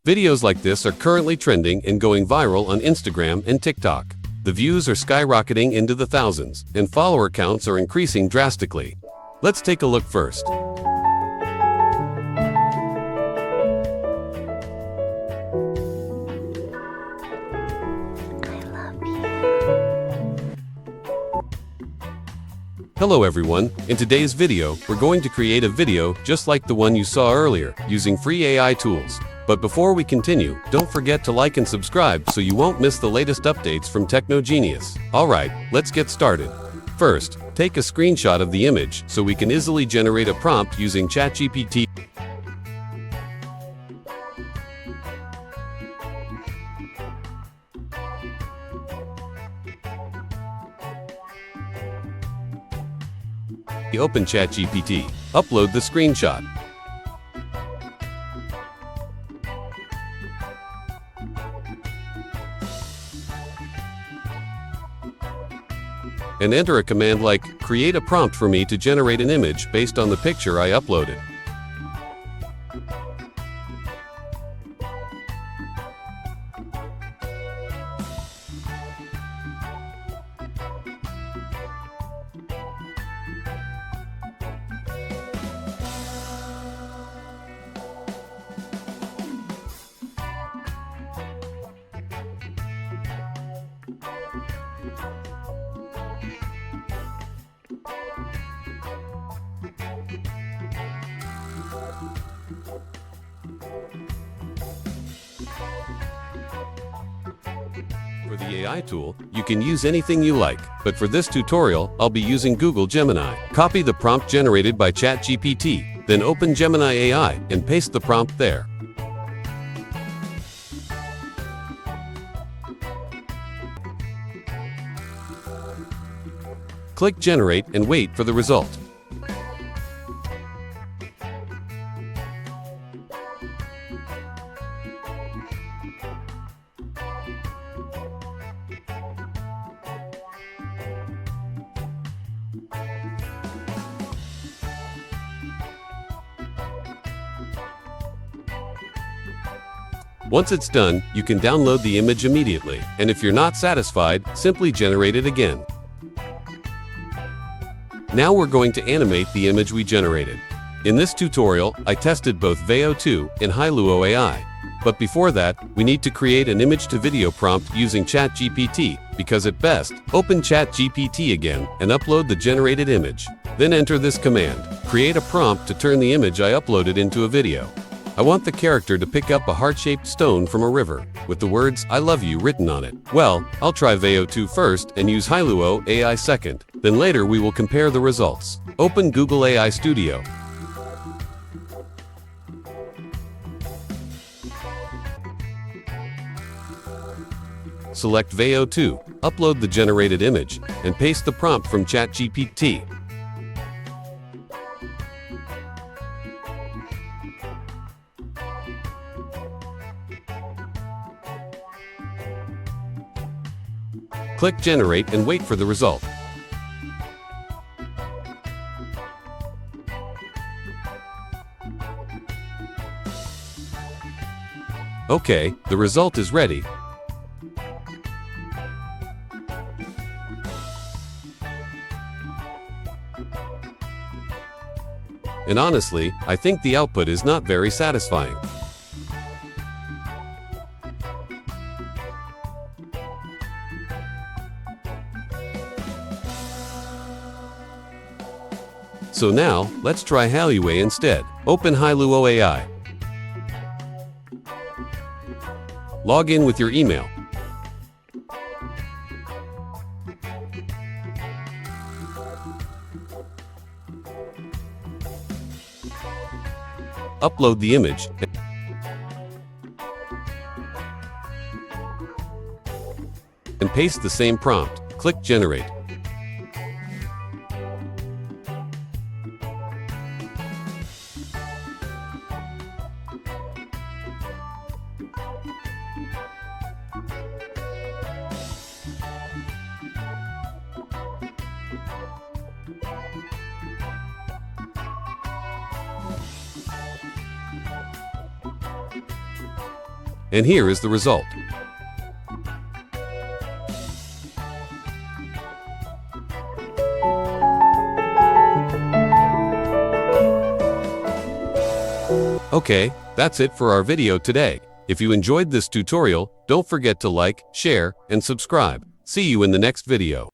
Videos like this are currently trending and going viral on Instagram and TikTok. The views are skyrocketing into the thousands, and follower counts are increasing drastically. Let's take a look first. Hello everyone, in today's video, we're going to create a video just like the one you saw earlier, using free AI tools. But before we continue, don't forget to like and subscribe so you won't miss the latest updates from Tekno Genius. Alright, let's get started. First, take a screenshot of the image so we can easily generate a prompt using ChatGPT. Open ChatGPT. Upload the screenshot. And enter a command like, create a prompt for me to generate an image based on the picture I uploaded. For the AI tool, you can use anything you like, but for this tutorial, I'll be using Google Gemini. Copy the prompt generated by ChatGPT, then open Gemini AI and paste the prompt there. Click Generate and wait for the result. Once it's done, you can download the image immediately, and if you're not satisfied, simply generate it again. Now we're going to animate the image we generated. In this tutorial, I tested both Veo 2 and HailuoAI. But before that, we need to create an image-to-video prompt using ChatGPT, because at best, open ChatGPT again and upload the generated image. Then enter this command, create a prompt to turn the image I uploaded into a video. I want the character to pick up a heart-shaped stone from a river, with the words, I love you written on it. Well, I'll try Veo 2 first and use HailuoAI second. Then later we will compare the results. Open Google AI Studio. Select Veo 2, upload the generated image, and paste the prompt from ChatGPT. Click Generate and wait for the result. Okay, the result is ready. And honestly, I think the output is not very satisfying. So now, let's try HailuoAI instead. Open HailuoAI. Log in with your email. Upload the image. And paste the same prompt. Click Generate. And here is the result. Okay, that's it for our video today. If you enjoyed this tutorial, don't forget to like, share, and subscribe. See you in the next video.